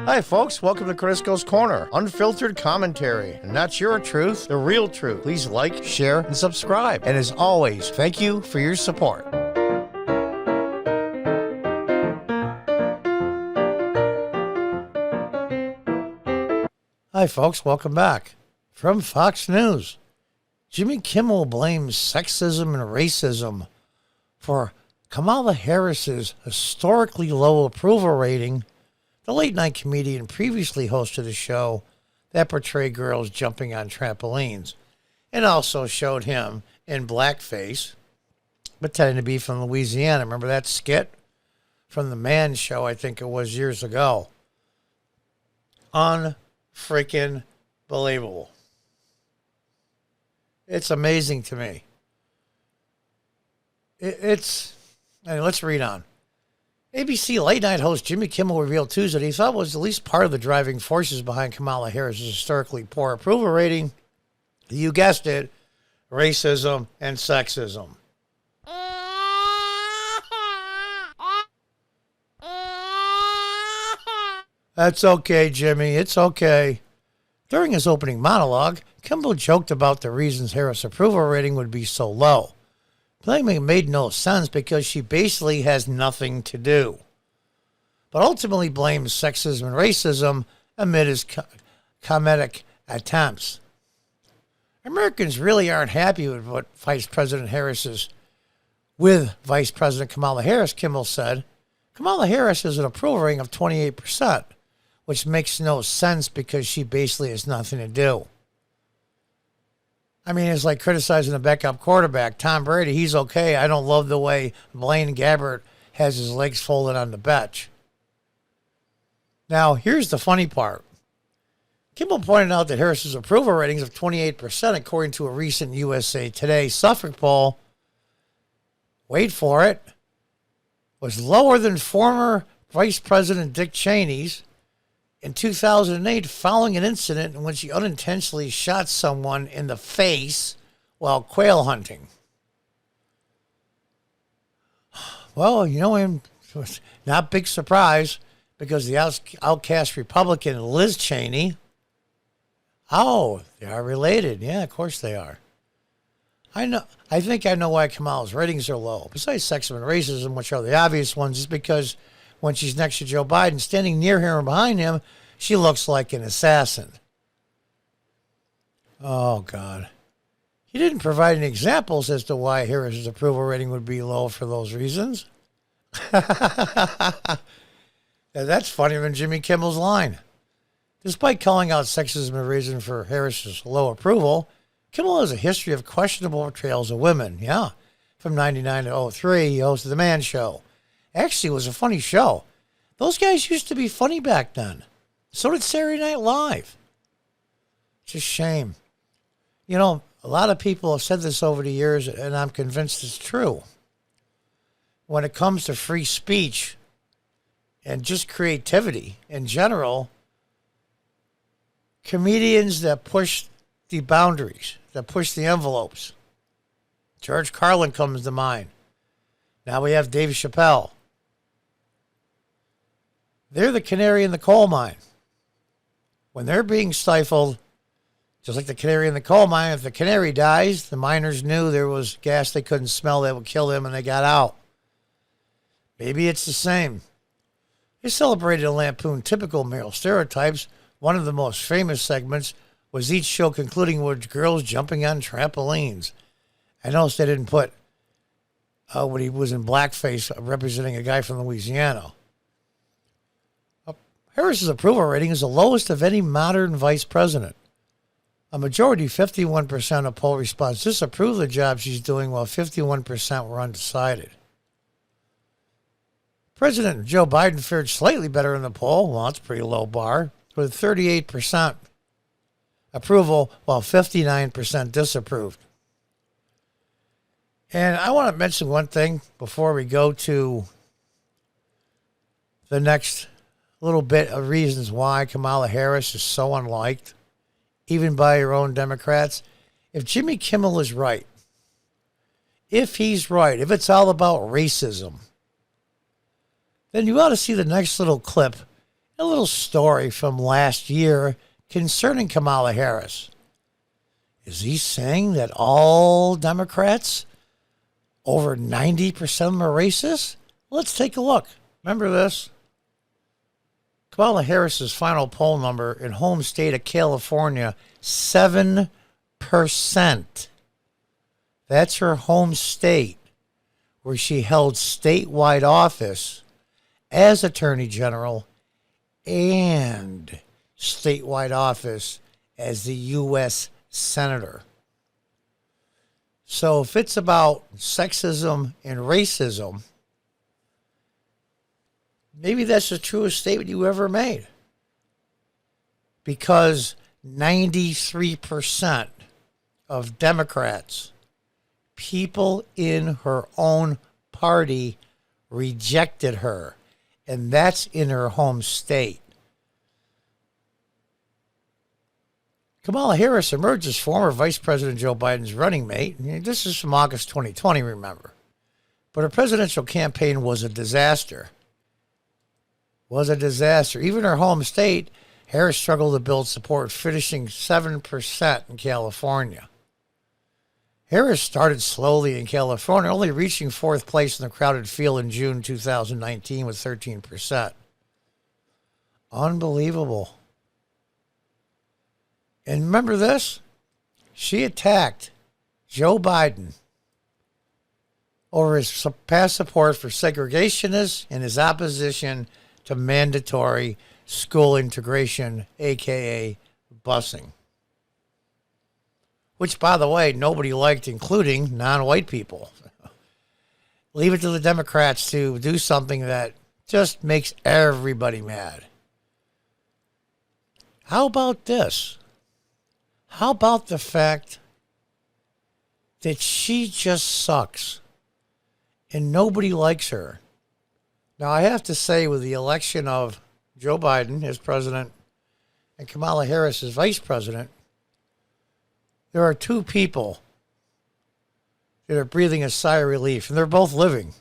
Hi folks, welcome to Crisco's Corner. Unfiltered commentary, and not your truth, the real truth. Please like, share, and subscribe. And as always, thank you for your support. Hi folks, welcome back. From Fox News, Jimmy Kimmel blames sexism and racism for Kamala Harris's historically low approval rating. The late-night comedian previously hosted a show that portrayed girls jumping on trampolines and also showed him in blackface, pretending to be from Louisiana. Remember that skit from the Man Show, I think it was years ago? Unfreaking believable. It's amazing to me. Let's read on. ABC late-night host Jimmy Kimmel revealed Tuesday that he thought was at least part of the driving forces behind Kamala Harris' historically poor approval rating. You guessed it, racism and sexism. That's okay, Jimmy. It's okay. During his opening monologue, Kimmel joked about the reasons Harris' approval rating would be so low, claiming it made no sense because she basically has nothing to do, but ultimately blames sexism and racism amid his comedic attempts. Americans really aren't happy with what Vice President Kamala Harris, Kimmel said. Kamala Harris has an approval rating of 28%, which makes no sense because she basically has nothing to do. I mean, it's like criticizing the backup quarterback, Tom Brady. He's okay. I don't love the way Blaine Gabbert has his legs folded on the bench. Now, here's the funny part. Kimmel pointed out that Harris's approval ratings of 28%, according to a recent USA Today Suffolk poll, wait for it, was lower than former Vice President Dick Cheney's in 2008, following an incident in which he unintentionally shot someone in the face while quail hunting. Well, not big surprise, because the outcast Republican Liz Cheney, they are related. Yeah, of course they are. I think I know why Kamala's ratings are low. Besides sexism and racism, which are the obvious ones, is because when she's next to Joe Biden, standing near him or behind him, she looks like an assassin. Oh, God. He didn't provide any examples as to why Harris's approval rating would be low for those reasons. That's funnier than Jimmy Kimmel's line. Despite calling out sexism as a reason for Harris's low approval, Kimmel has a history of questionable portrayals of women. Yeah. From 99 to 03, he hosted The Man Show. Actually, it was a funny show. Those guys used to be funny back then. So did Saturday Night Live. It's a shame. A lot of people have said this over the years, and I'm convinced it's true. When it comes to free speech and just creativity in general, comedians that push the boundaries, that push the envelopes. George Carlin comes to mind. Now we have Dave Chappelle. They're the canary in the coal mine. When they're being stifled, just like the canary in the coal mine, if the canary dies, the miners knew there was gas they couldn't smell that would kill them, and they got out. Maybe it's the same. They celebrated and lampooned typical male stereotypes. One of the most famous segments was each show concluding with girls jumping on trampolines. I noticed they didn't put when he was in blackface representing a guy from Louisiana. Harris's approval rating is the lowest of any modern vice president. A majority, 51% of poll response, disapprove of the job she's doing, while 51% were undecided. President Joe Biden fared slightly better in the poll. Well, that's a pretty low bar, with 38% approval, while 59% disapproved. And I want to mention one thing before we go to the next little bit of reasons why Kamala Harris is so unliked, even by her own Democrats. If Jimmy Kimmel is right, if he's right, if it's all about racism, then you ought to see the next little clip. A little story from last year concerning Kamala Harris. Is he saying that all Democrats, over 90% of them, are racist? Let's take a look. Remember this? Kamala Harris's final poll number in home state of California, 7%. That's her home state, where she held statewide office as Attorney General and statewide office as the U.S. Senator. So if it's about sexism and racism, maybe that's the truest statement you ever made. Because 93% of Democrats, people in her own party, rejected her. And that's in her home state. Kamala Harris emerged as former Vice President Joe Biden's running mate. This is from August 2020, remember. But her presidential campaign was a disaster. Even her home state, Harris struggled to build support, finishing 7% in California. Harris started slowly in California, only reaching fourth place in the crowded field in June 2019 with 13%. Unbelievable. And remember this? She attacked Joe Biden over his past support for segregationists and his opposition to mandatory school integration, a.k.a. busing. Which, by the way, nobody liked, including non-white people. Leave it to the Democrats to do something that just makes everybody mad. How about this? How about the fact that she just sucks and nobody likes her? Now, I have to say, with the election of Joe Biden as president and Kamala Harris as vice president, there are two people that are breathing a sigh of relief, and they're both living.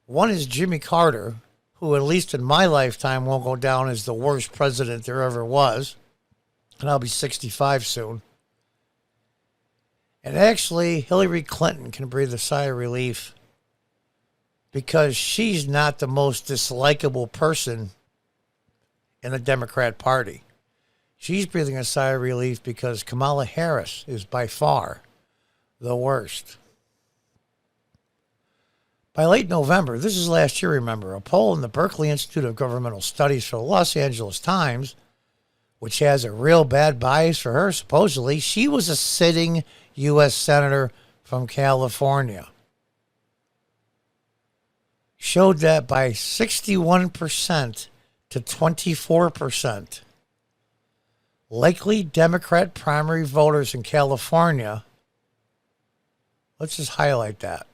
One is Jimmy Carter, who, at least in my lifetime, won't go down as the worst president there ever was. And I'll be 65 soon. And actually, Hillary Clinton can breathe a sigh of relief because she's not the most dislikable person in the Democrat Party. She's breathing a sigh of relief because Kamala Harris is by far the worst. By late November, this is last year, remember, a poll in the Berkeley Institute of Governmental Studies for the Los Angeles Times, which has a real bad bias for her, supposedly, she was a sitting U.S. Senator from California, showed that by 61% to 24%, likely Democrat primary voters in California, let's just highlight that.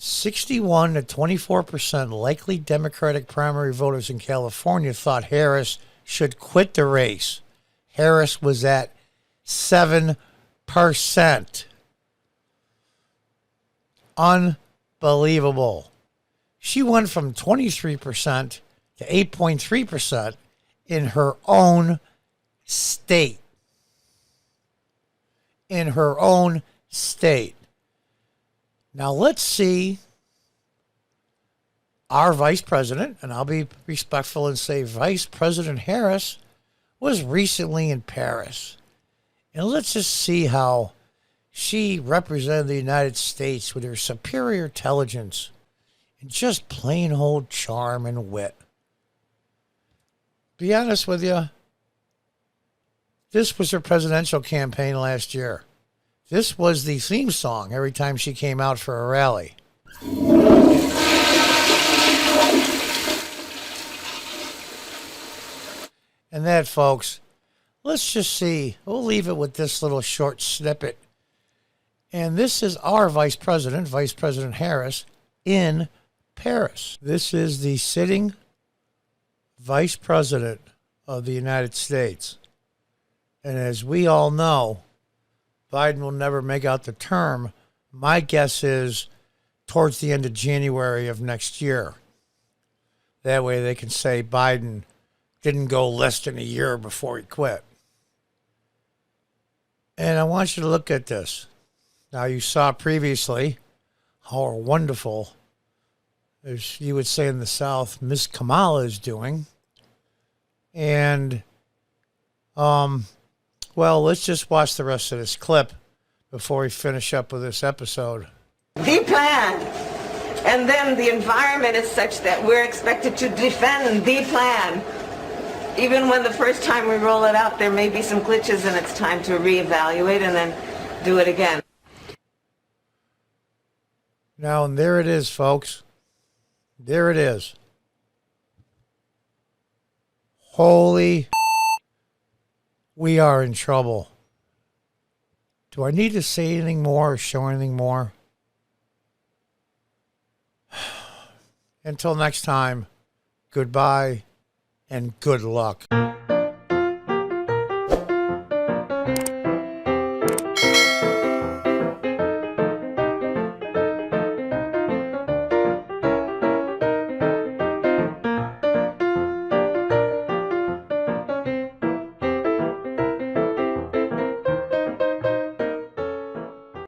61 to 24% likely Democratic primary voters in California thought Harris should quit the race. Harris was at 7%. Unbelievable. She went from 23% to 8.3% in her own state. In her own state. Now let's see our vice president, and I'll be respectful and say Vice President Harris was recently in Paris. And let's just see how she represented the United States with her superior intelligence and just plain old charm and wit. Be honest with you, this was her presidential campaign last year. This was the theme song every time she came out for a rally. And that, folks, let's just see. We'll leave it with this little short snippet. And this is our Vice President Harris, in Paris. This is the sitting Vice President of the United States. And as we all know, Biden will never make out the term. My guess is towards the end of January of next year. That way they can say Biden didn't go less than a year before he quit. And I want you to look at this. Now, you saw previously how wonderful, as you would say in the South, Miss Kamala is doing. And, well, let's just watch the rest of this clip before we finish up with this episode. The plan. And then the environment is such that we're expected to defend the plan. Even when the first time we roll it out, there may be some glitches and it's time to reevaluate and then do it again. Now, and there it is, folks. There it is. Holy, we are in trouble. Do I need to say anything more or show anything more? Until next time, goodbye and good luck.